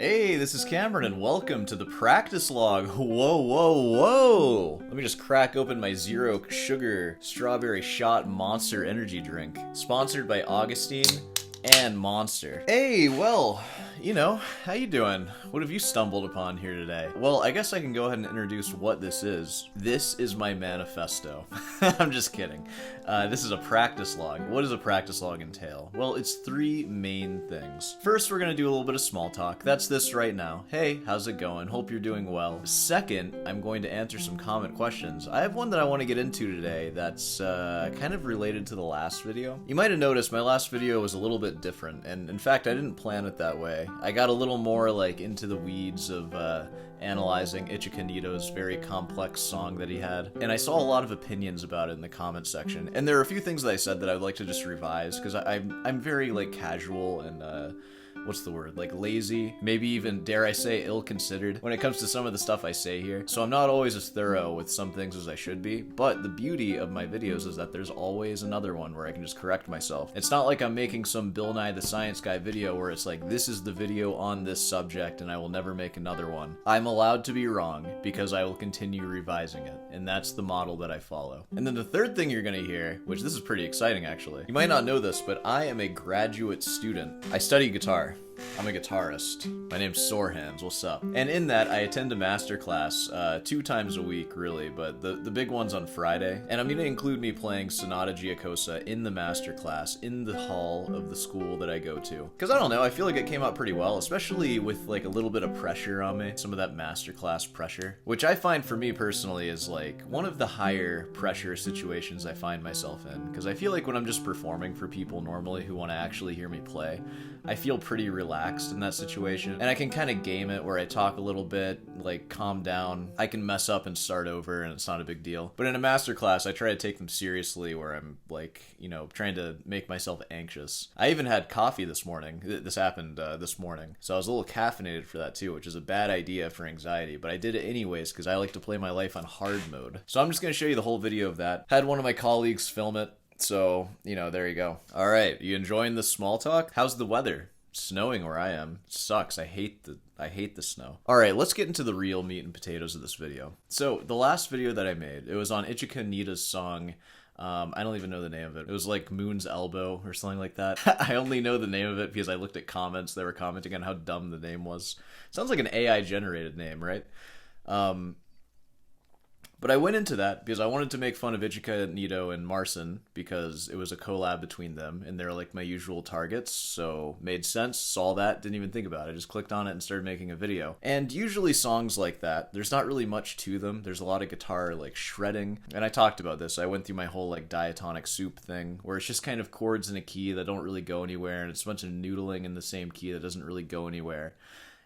Hey, this is Cameron, and welcome to the practice log. Whoa, whoa, whoa! Let me just crack open my zero sugar strawberry shot Monster energy drink, sponsored by Augustine and Monster. Hey, well, you know, how you doing? What have you stumbled upon here today? Well, I guess I can go ahead and introduce what this is. This is my manifesto. I'm just kidding. This is a practice log. What does a practice log entail? Well, it's three main things. First, we're gonna do a little bit of small talk. That's this right now. Hey, how's it going? Hope you're doing well. Second, I'm going to answer some comment questions. I have one that I want to get into today that's kind of related to the last video. You might have noticed my last video was a little bit different, and in fact, I didn't plan it that way. I got a little more like into the weeds of analyzing Ichikanito's very complex song that he had, and I saw a lot of opinions about it in the comment section, and there are a few things that I said that I would like to just revise, because I'm very like casual and what's the word, like lazy, maybe even, dare I say, ill-considered when it comes to some of the stuff I say here. So I'm not always as thorough with some things as I should be, but the beauty of my videos is that there's always another one where I can just correct myself. It's not like I'm making some Bill Nye the Science Guy video where it's like, this is the video on this subject and I will never make another one. I'm allowed to be wrong because I will continue revising it, and that's the model that I follow. And then the third thing you're gonna hear, which this is pretty exciting actually. You might not know this, but I am a graduate student. I study guitar. I'm a guitarist. My name's Sorehands, what's up? And in that, I attend a Masterclass 2 times a week, really, but the big one's on Friday. And I'm gonna include me playing Sonata Giacosa in the Masterclass, in the hall of the school that I go to. Because I don't know, I feel like it came out pretty well, especially with like a little bit of pressure on me, some of that Masterclass pressure, which I find for me personally is like one of the higher pressure situations I find myself in. Because I feel like when I'm just performing for people normally who want to actually hear me play, I feel pretty relaxed in that situation, and I can kind of game it where I talk a little bit, like calm down. I can mess up and start over and it's not a big deal. But in a masterclass, I try to take them seriously where I'm like, you know, trying to make myself anxious. I even had coffee this morning. This happened this morning, so I was a little caffeinated for that too, which is a bad idea for anxiety, but I did it anyways because I like to play my life on hard mode. So I'm just going to show you the whole video of that. Had one of my colleagues film it. So, you know, there you go. All right, you enjoying this small talk? How's the weather? It's snowing where I am. It sucks. I hate the snow. All right, let's get into the real meat and potatoes of this video. So, the last video that I made, it was on Ichikanita's song. I don't even know the name of it. It was like Moon's Elbow or something like that. I only know the name of it because I looked at comments. They were commenting on how dumb the name was. Sounds like an AI generated name, right? But I went into that because I wanted to make fun of Ichikanito and Marcin because it was a collab between them and they're like my usual targets, so made sense, saw that, didn't even think about it, I just clicked on it and started making a video. And usually songs like that, there's not really much to them, there's a lot of guitar like shredding, and I talked about this, I went through my whole like diatonic soup thing, where it's just kind of chords in a key that don't really go anywhere, and it's a bunch of noodling in the same key that doesn't really go anywhere.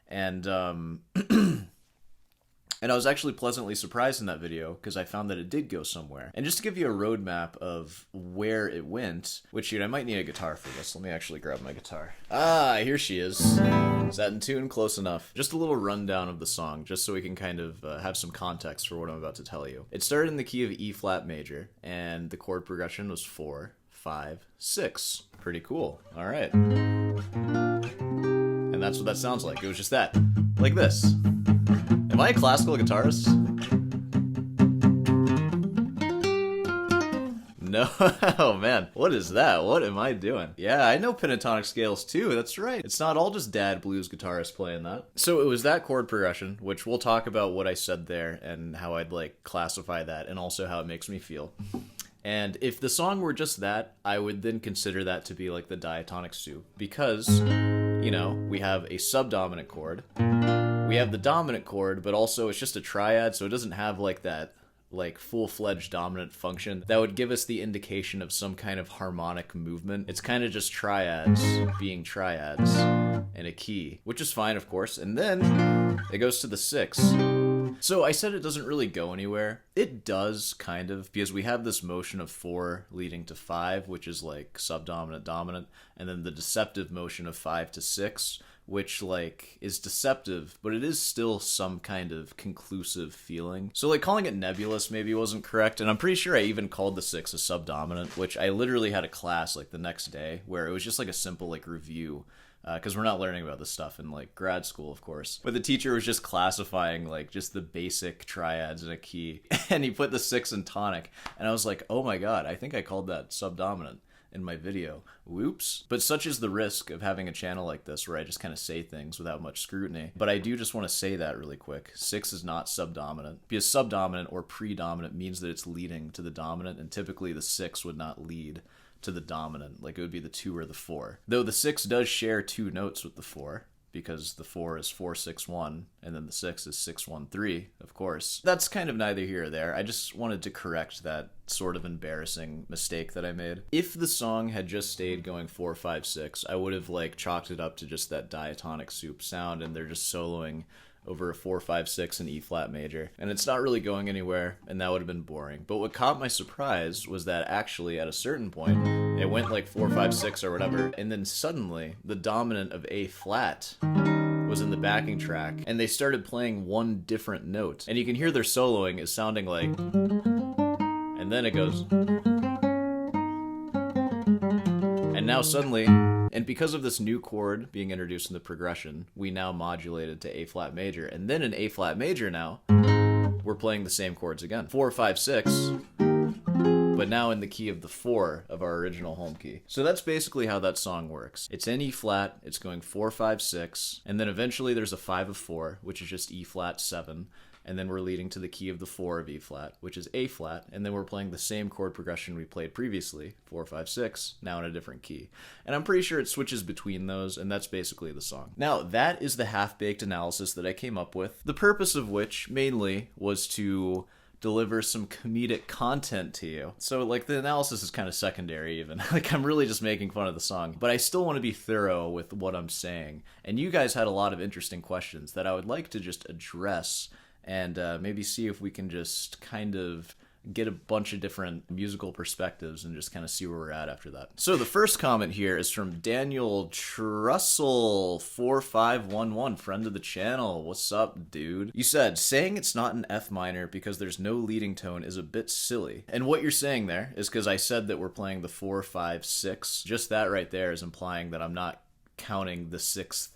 And And I was actually pleasantly surprised in that video because I found that it did go somewhere. And just to give you a roadmap of where it went, which I might need a guitar for this. Let me actually grab my guitar. Ah, here she is. Is that in tune? Close enough. Just a little rundown of the song, just so we can kind of have some context for what I'm about to tell you. It started in the key of E flat major, and the chord progression was 4, 5, 6. Pretty cool. All right. And that's what that sounds like. It was just that. Like this. Am I a classical guitarist? No, oh man, what is that? What am I doing? Yeah, I know pentatonic scales too, that's right. It's not all just dad blues guitarists playing that. So it was that chord progression, which we'll talk about what I said there and how I'd like classify that and also how it makes me feel. And if the song were just that, I would then consider that to be like the diatonic soup because, you know, we have a subdominant chord. We have the dominant chord, but also it's just a triad, so it doesn't have like that like full-fledged dominant function that would give us the indication of some kind of harmonic movement. It's kind of just triads being triads in a key, which is fine, of course. And then it goes to the 6. So I said it doesn't really go anywhere. It does, kind of, because we have this motion of 4 leading to 5, which is like subdominant, dominant, and then the deceptive motion of 5 to 6, which like is deceptive, but it is still some kind of conclusive feeling. So like calling it nebulous maybe wasn't correct, and I'm pretty sure I even called the 6 a subdominant, which I literally had a class like the next day where it was just like a simple like review because we're not learning about this stuff in like grad school, of course. But the teacher was just classifying like just the basic triads in a key, and he put the 6 in tonic, and I was like, oh my god, I think I called that subdominant in my video. Whoops. But such is the risk of having a channel like this where I just kind of say things without much scrutiny. But I do just want to say that really quick. 6 is not subdominant, because subdominant or predominant means that it's leading to the dominant, and typically the 6 would not lead to the dominant, like it would be the 2 or the 4. Though the 6 does share 2 notes with the 4, because the 4 is 4-6-1, and then the 6 is 6-1-3, of course. That's kind of neither here or there. I just wanted to correct that sort of embarrassing mistake that I made. If the song had just stayed going 4-5-6, I would have like chalked it up to just that diatonic soup sound, and they're just soloing over a 4-5-6 in E flat major, and it's not really going anywhere, and that would have been boring. But what caught my surprise was that actually at a certain point it went like 4-5-6 or whatever, and then suddenly the dominant of A flat was in the backing track, and they started playing one different note, and you can hear their soloing is sounding like, and then it goes, and now suddenly, and because of this new chord being introduced in the progression, we now modulated to A flat major. And then in A flat major now, we're playing the same chords again. 4-5-6, but now in the key of the 4 of our original home key. So that's basically how that song works. It's in E flat, it's going 4-5-6, and then eventually there's a 5 of 4, which is just E flat 7. And then we're leading to the key of the 4 of E flat, which is A flat, and then we're playing the same chord progression we played previously, 4-5-6, now in a different key. And I'm pretty sure it switches between those, and that's basically the song. Now, that is the half-baked analysis that I came up with, the purpose of which, mainly, was to deliver some comedic content to you. So, like, the analysis is kind of secondary, even. Like, I'm really just making fun of the song. But I still want to be thorough with what I'm saying. And you guys had a lot of interesting questions that I would like to just address and maybe see if we can just kind of get a bunch of different musical perspectives and just kind of see where we're at after that. So the first comment here is from Daniel Trussell4511, friend of the channel. What's up, dude? You said, saying it's not an F minor because there's no leading tone is a bit silly. And what you're saying there is because I said that we're playing the 4-5-6. Just that right there is implying that I'm not counting the 6th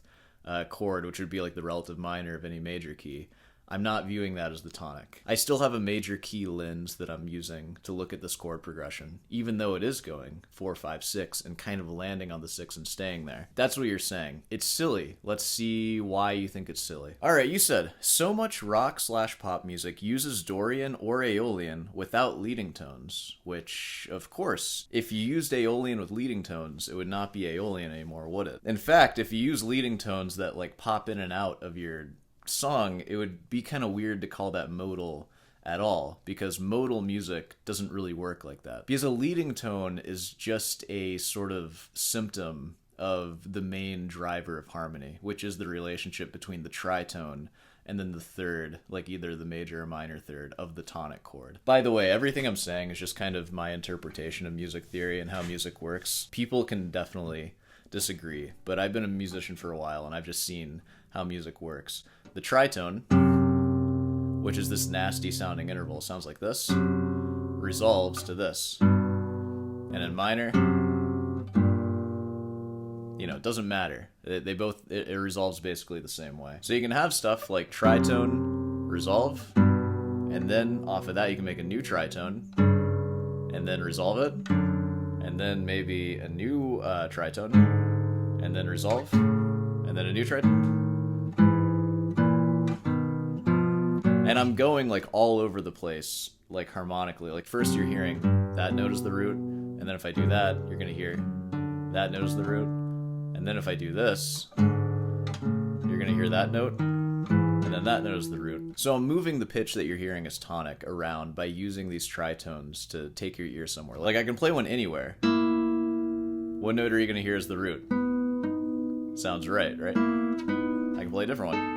chord, which would be like the relative minor of any major key. I'm not viewing that as the tonic. I still have a major key lens that I'm using to look at this chord progression, even though it is going 4-5-6 and kind of landing on the 6 and staying there. That's what you're saying. It's silly. Let's see why you think it's silly. Alright, you said, so much rock/pop music uses Dorian or Aeolian without leading tones, which, of course, if you used Aeolian with leading tones, it would not be Aeolian anymore, would it? In fact, if you use leading tones that like pop in and out of your song, it would be kind of weird to call that modal at all, because modal music doesn't really work like that. Because a leading tone is just a sort of symptom of the main driver of harmony, which is the relationship between the tritone and then the third, like either the major or minor third of the tonic chord. By the way, everything I'm saying is just kind of my interpretation of music theory and how music works. People can definitely disagree, but I've been a musician for a while and I've just seen how music works. The tritone, which is this nasty sounding interval, sounds like this, resolves to this. And in minor, you know, it doesn't matter. They both, it resolves basically the same way. So you can have stuff like tritone, resolve, and then off of that you can make a new tritone, and then resolve it, and then maybe a new tritone, and then resolve, and then a new tritone. And I'm going like all over the place, like harmonically. Like first you're hearing that note is the root, and then if I do that, you're gonna hear that note is the root. And then if I do this, you're gonna hear that note, and then that note is the root. So I'm moving the pitch that you're hearing as tonic around by using these tritones to take your ear somewhere. Like I can play one anywhere. What note are you gonna hear as the root? Sounds right, right? I can play a different one.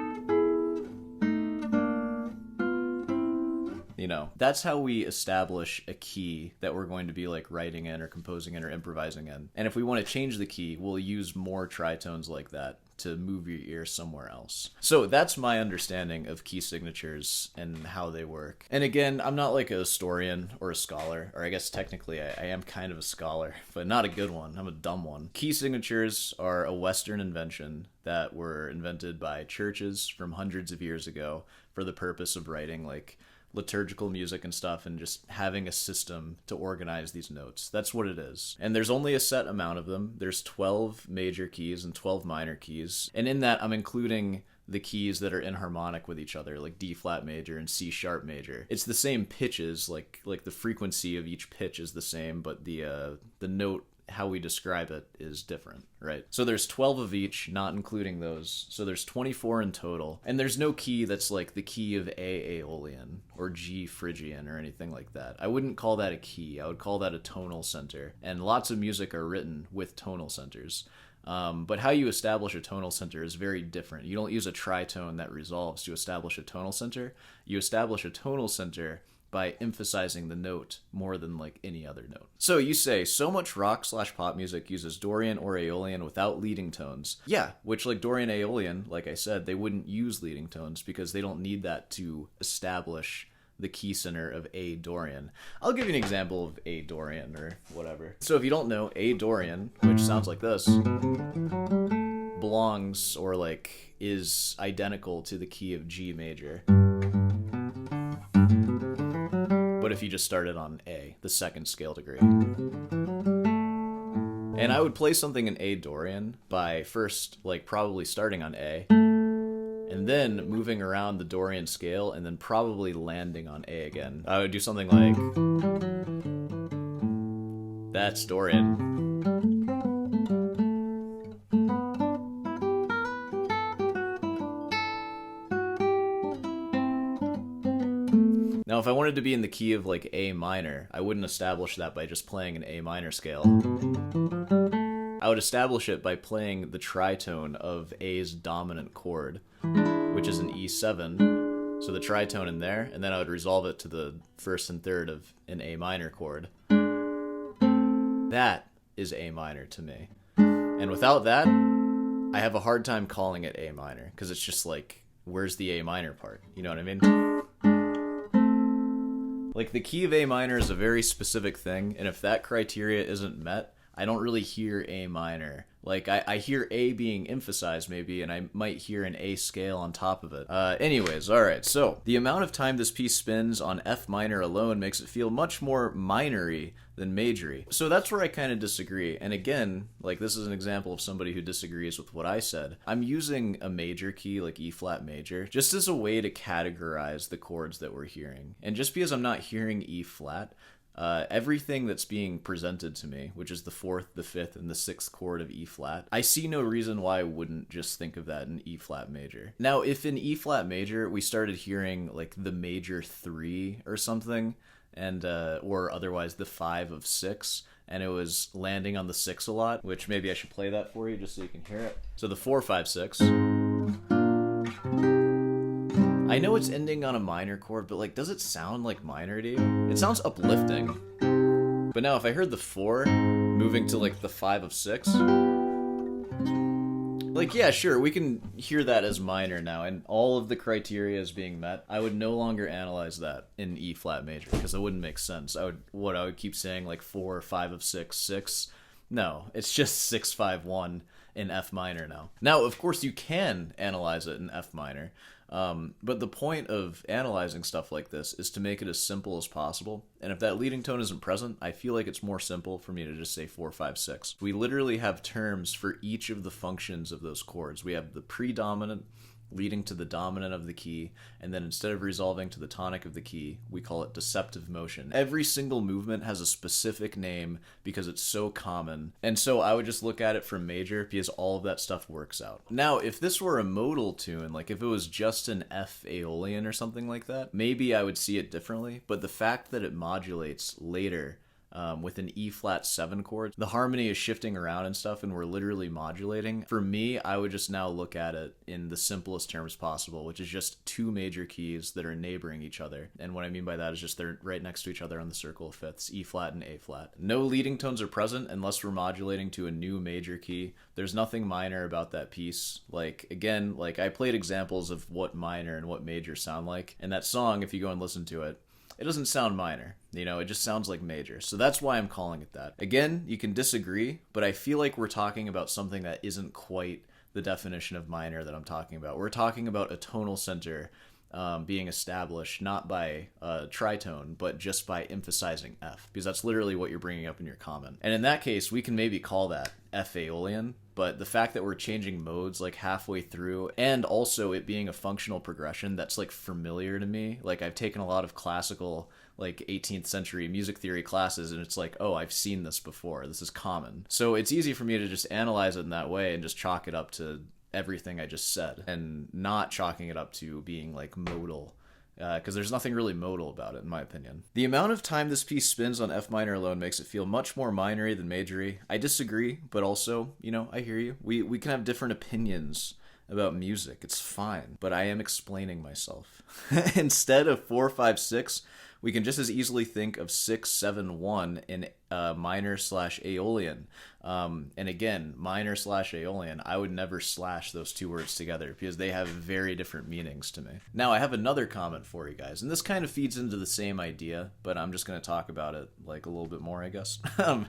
You know, that's how we establish a key that we're going to be like writing in or composing in or improvising in. And if we want to change the key, we'll use more tritones like that to move your ear somewhere else. So that's my understanding of key signatures and how they work. And again, I'm not like a historian or a scholar, or I guess technically I am kind of a scholar, but not a good one. I'm a dumb one. Key signatures are a Western invention that were invented by churches from hundreds of years ago for the purpose of writing like liturgical music and stuff, and just having a system to organize these notes. That's what it is. And there's only a set amount of them. There's 12 major keys and 12 minor keys. And in that, I'm including the keys that are inharmonic with each other, like D flat major and C sharp major. It's the same pitches, like the frequency of each pitch is the same, but the note, how we describe it, is different, right? So there's 12 of each, not including those. So there's 24 in total. And there's no key that's like the key of A Aeolian or G Phrygian or anything like that. I wouldn't call that a key. I would call that a tonal center. And lots of music are written with tonal centers. But how you establish a tonal center is very different. You don't use a tritone that resolves to establish a tonal center. You establish a tonal center by emphasizing the note more than like any other note. So you say, so much rock/pop music uses Dorian or Aeolian without leading tones. Yeah, which like Dorian Aeolian, like I said, they wouldn't use leading tones because they don't need that to establish the key center of A Dorian. I'll give you an example of A Dorian or whatever. So if you don't know, A Dorian, which sounds like this, belongs or like is identical to the key of G major. But if you just started on A, the second scale degree. And I would play something in A Dorian by first, like, probably starting on A, and then moving around the Dorian scale, and then probably landing on A again. I would do something like, that's Dorian. Now, if I wanted to be in the key of, like, A minor, I wouldn't establish that by just playing an A minor scale. I would establish it by playing the tritone of A's dominant chord, which is an E7, so the tritone in there, and then I would resolve it to the first and third of an A minor chord. That is A minor to me. And without that, I have a hard time calling it A minor, because it's just like, where's the A minor part? You know what I mean? Like, the key of A minor is a very specific thing, and if that criteria isn't met, I don't really hear A minor. Like, I hear A being emphasized, maybe, and I might hear an A scale on top of it. Anyways, alright, so, the amount of time this piece spends on F minor alone makes it feel much more minor-y than major-y. So that's where I kind of disagree, and again, like, this is an example of somebody who disagrees with what I said. I'm using a major key, like E-flat major, just as a way to categorize the chords that we're hearing. And just because I'm not hearing E-flat, everything that's being presented to me, which is the 4th, the 5th, and the 6th chord of E-flat, I see no reason why I wouldn't just think of that in E-flat major. Now, if in E-flat major we started hearing, like, the major 3 or something, and or otherwise the 5 of 6, and it was landing on the 6 a lot, which maybe I should play that for you just so you can hear it. So the 4, 5, 6. I know it's ending on a minor chord, but, like, does it sound like minor to you? It sounds uplifting. But now if I heard the 4 moving to, like, the 5 of 6, like, yeah, sure, we can hear that as minor now, and all of the criteria is being met. I would no longer analyze that in E-flat major, because it wouldn't make sense. I would keep saying, like, 4, 5 of 6, 6. No, it's just 6, 5, 1 in F minor now. Now, of course, you can analyze it in F minor, but the point of analyzing stuff like this is to make it as simple as possible, and if that leading tone isn't present, I feel like it's more simple for me to just say 4, 5, 6. We literally have terms for each of the functions of those chords. We have the predominant leading to the dominant of the key, and then instead of resolving to the tonic of the key, we call it deceptive motion. Every single movement has a specific name because it's so common, and so I would just look at it from major because all of that stuff works out. Now, if this were a modal tune, like if it was just an F Aeolian or something like that, maybe I would see it differently, but the fact that it modulates later with an E flat 7 chord. The harmony is shifting around and stuff, and we're literally modulating. For me, I would just now look at it in the simplest terms possible, which is just two major keys that are neighboring each other. And what I mean by that is just they're right next to each other on the circle of fifths, E flat and A flat. No leading tones are present unless we're modulating to a new major key. There's nothing minor about that piece. Like, again, like I played examples of what minor and what major sound like. And that song, if you go and listen to it, it doesn't sound minor, you know, it just sounds like major. So that's why I'm calling it that. Again, you can disagree, but I feel like we're talking about something that isn't quite the definition of minor that I'm talking about. We're talking about a tonal center being established not by tritone, but just by emphasizing F, because that's literally what you're bringing up in your comment. And in that case, we can maybe call that F Aeolian, but the fact that we're changing modes like halfway through, and also it being a functional progression that's like familiar to me. Like I've taken a lot of classical like 18th century music theory classes, and it's like, oh, I've seen this before, this is common. So it's easy for me to just analyze it in that way and just chalk it up to everything I just said, and not chalking it up to being like modal, because there's nothing really modal about it, in my opinion. The amount of time this piece spins on F minor alone makes it feel much more minory than majory. I disagree, but also, you know, I hear you. We can have different opinions about music. It's fine, but I am explaining myself. Instead of 4, 5, 6, we can just as easily think of 6, 7, 1 in minor / Aeolian. And again, minor / Aeolian, I would never slash those two words together because they have very different meanings to me. Now, I have another comment for you guys, and this kind of feeds into the same idea, but I'm just going to talk about it like a little bit more, I guess.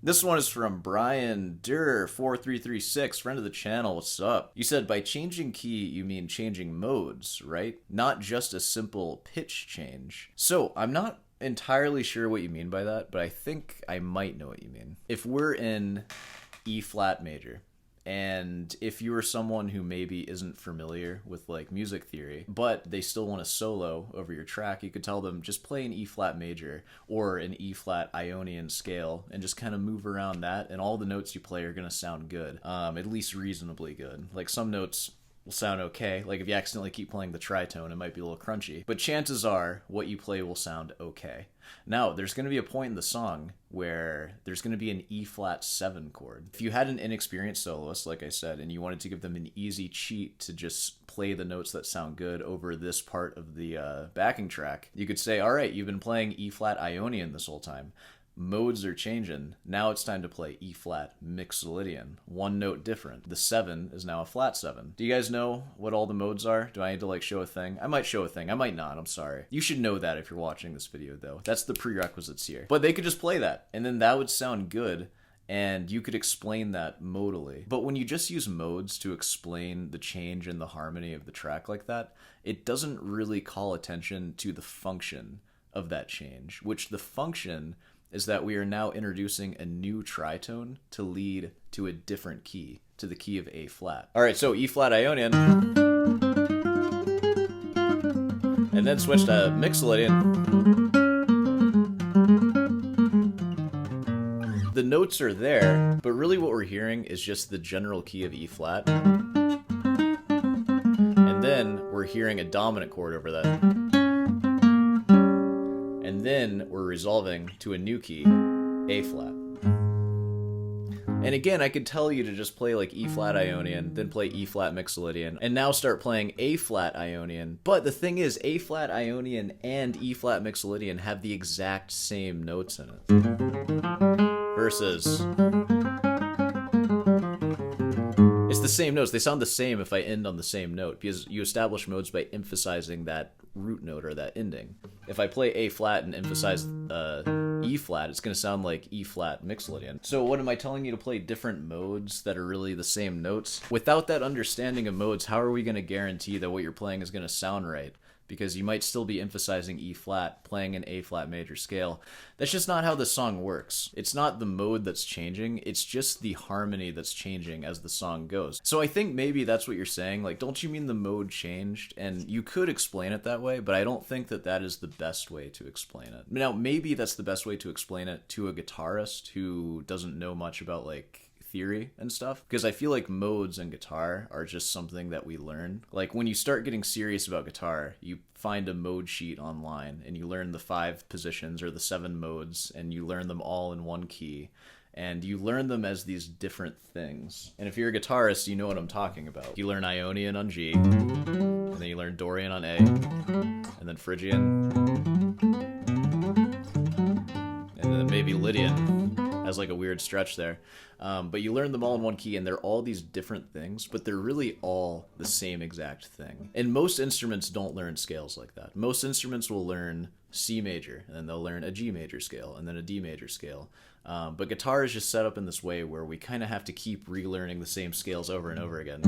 This one is from Brian Durr 4336, friend of the channel. What's up? You said by changing key, you mean changing modes, right? Not just a simple pitch change. So I'm not entirely sure what you mean by that, but I think I might know what you mean. If we're in E flat major, and if you are someone who maybe isn't familiar with like music theory, but they still want to solo over your track, you could tell them just play an E flat major or an E flat Ionian scale and just kind of move around that, and all the notes you play are going to sound good, at least reasonably good. Like some notes will sound okay. Like if you accidentally keep playing the tritone, it might be a little crunchy, but chances are what you play will sound okay. Now, there's going to be a point in the song where there's going to be an E flat 7 chord. If you had an inexperienced soloist, like I said, and you wanted to give them an easy cheat to just play the notes that sound good over this part of the backing track, you could say, all right, you've been playing E flat Ionian this whole time. Modes are changing. Now it's time to play E flat Mixolydian. One note different. The 7 is now a flat 7. Do you guys know what all the modes are? Do I need to like show a thing? I might show a thing. I might not. I'm sorry. You should know that if you're watching this video though. That's the prerequisites here. But they could just play that, and then that would sound good, and you could explain that modally. But when you just use modes to explain the change in the harmony of the track like that, it doesn't really call attention to the function of that change, which the function is that we are now introducing a new tritone to lead to a different key, to the key of A flat. All right, so E flat Ionian, and then switch to Mixolydian. The notes are there, but really what we're hearing is just the general key of E flat. And then we're hearing a dominant chord over that. And then we're resolving to a new key, A flat. And again, I could tell you to just play like E flat Ionian, then play E flat Mixolydian, and now start playing A flat Ionian. But the thing is, A flat Ionian and E flat Mixolydian have the exact same notes in it. Versus, it's the same notes. They sound the same if I end on the same note, because you establish modes by emphasizing that root note or that ending. If I play A flat and emphasize E flat, it's going to sound like E flat Mixolydian. So what am I telling you, to play different modes that are really the same notes? Without that understanding of modes, how are we going to guarantee that what you're playing is going to sound right? Because you might still be emphasizing E flat, playing an A flat major scale. That's just not how the song works. It's not the mode that's changing, it's just the harmony that's changing as the song goes. So I think maybe that's what you're saying, like, don't you mean the mode changed? And you could explain it that way, but I don't think that that is the best way to explain it. Now, maybe that's the best way to explain it to a guitarist who doesn't know much about, like, theory and stuff, because I feel like modes in guitar are just something that we learn. Like when you start getting serious about guitar, you find a mode sheet online and you learn the 5 positions or the 7 modes, and you learn them all in one key. And you learn them as these different things. And if you're a guitarist, you know what I'm talking about. You learn Ionian on G, and then you learn Dorian on A, and then Phrygian, and then maybe Lydian as like a weird stretch there. But you learn them all in one key, and they're all these different things, but they're really all the same exact thing. And most instruments don't learn scales like that. Most instruments will learn C major, and then they'll learn a G major scale, and then a D major scale. But guitar is just set up in this way where we kind of have to keep relearning the same scales over and over again.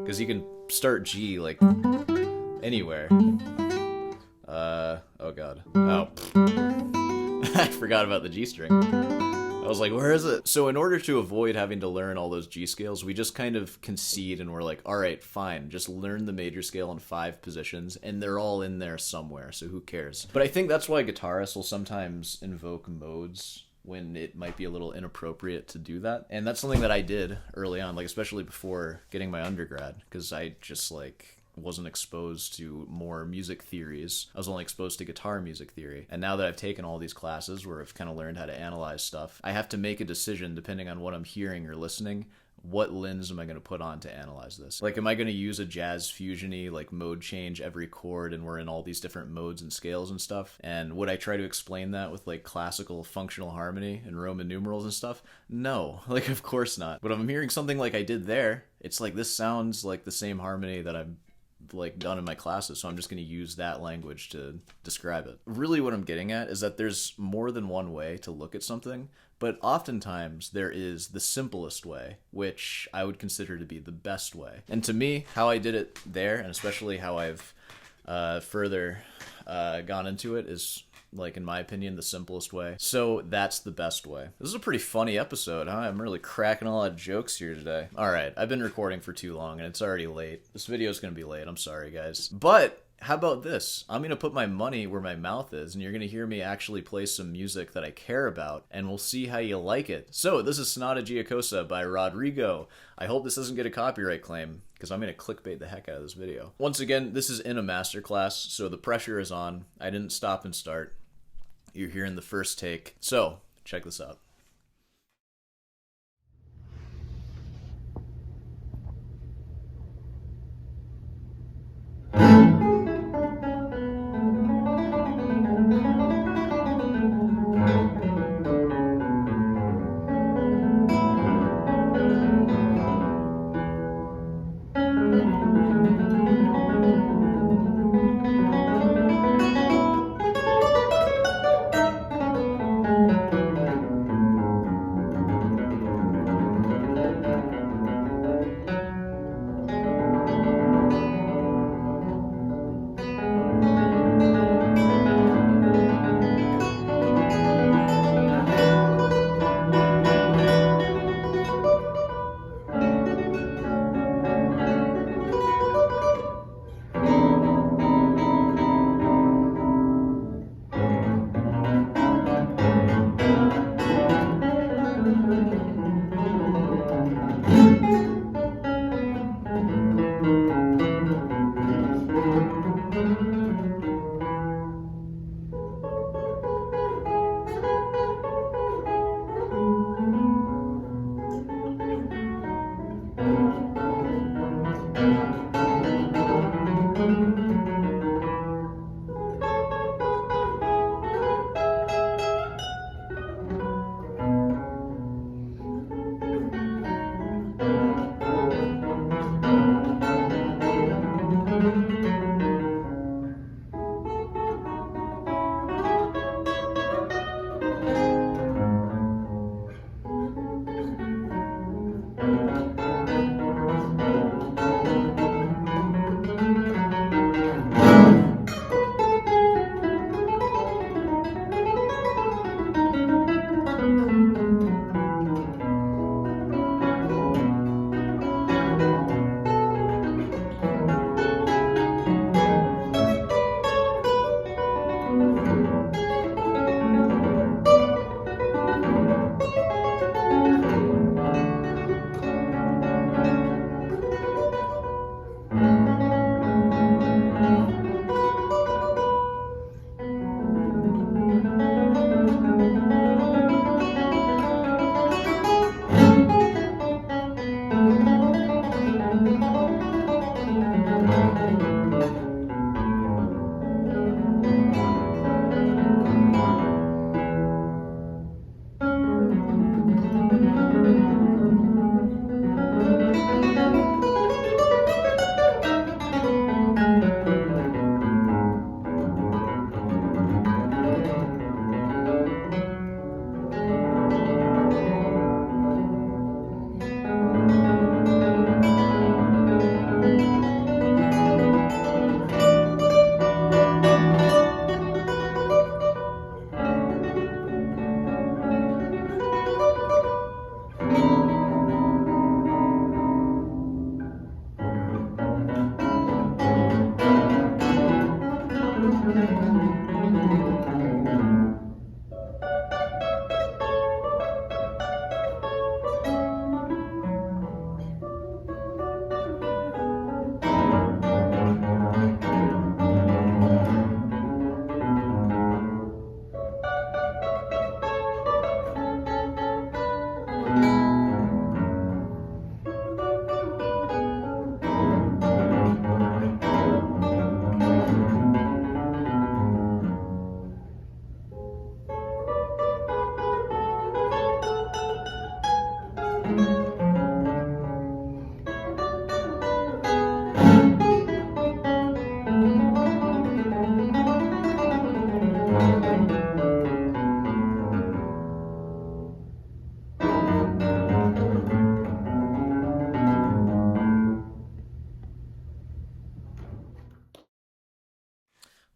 Because you can start G, like, anywhere. Oh god. Oh. I forgot about the G string. I was like, where is it? So in order to avoid having to learn all those G scales, we just kind of concede and we're like, all right, fine, just learn the major scale in 5 positions, and they're all in there somewhere, so who cares? But I think that's why guitarists will sometimes invoke modes when it might be a little inappropriate to do that. And that's something that I did early on, like especially before getting my undergrad, because I just like wasn't exposed to more music theories. I was only exposed to guitar music theory. And now that I've taken all these classes where I've kind of learned how to analyze stuff, I have to make a decision depending on what I'm hearing or listening. What lens am I going to put on to analyze this? Like, am I going to use a jazz fusion-y, like, mode change every chord, and we're in all these different modes and scales and stuff? And would I try to explain that with, like, classical functional harmony and Roman numerals and stuff? No. Like, of course not. But if I'm hearing something like I did there, it's like, this sounds like the same harmony that I've like done in my classes, so I'm just going to use that language to describe it. Really what I'm getting at is that there's more than one way to look at something, but oftentimes there is the simplest way, which I would consider to be the best way. And to me, how I did it there, and especially how I've further gone into it, is, like, in my opinion, the simplest way. So that's the best way. This is a pretty funny episode, huh? I'm really cracking a lot of jokes here today. Alright, I've been recording for too long and it's already late. This video's gonna be late, I'm sorry guys. But how about this? I'm gonna put my money where my mouth is, and you're gonna hear me actually play some music that I care about, and we'll see how you like it. So, this is Sonata Giacosa by Rodrigo. I hope this doesn't get a copyright claim, because I'm gonna clickbait the heck out of this video. Once again, this is in a masterclass, so the pressure is on. I didn't stop and start. You're hearing the first take. So, check this out.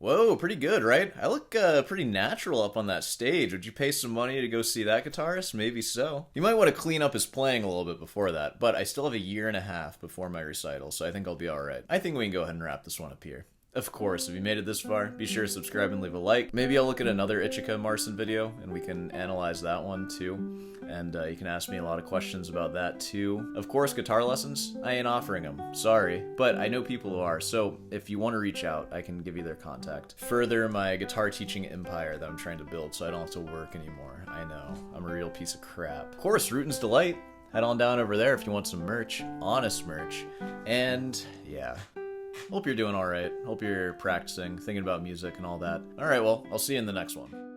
Whoa, pretty good, right? I look pretty natural up on that stage. Would you pay some money to go see that guitarist? Maybe so. You might want to clean up his playing a little bit before that, but I still have a year and a half before my recital, so I think I'll be alright. I think we can go ahead and wrap this one up here. Of course, if you made it this far, be sure to subscribe and leave a like. Maybe I'll look at another Ichika Marcin video, and we can analyze that one too. And you can ask me a lot of questions about that too. Of course, guitar lessons, I ain't offering them. Sorry. But I know people who are, so if you want to reach out, I can give you their contact. Further my guitar teaching empire that I'm trying to build so I don't have to work anymore. I know, I'm a real piece of crap. Of course, Rutin's Delight. Head on down over there if you want some merch. Honest merch. And yeah. Hope you're doing alright. Hope you're practicing, thinking about music and all that. Alright, well, I'll see you in the next one.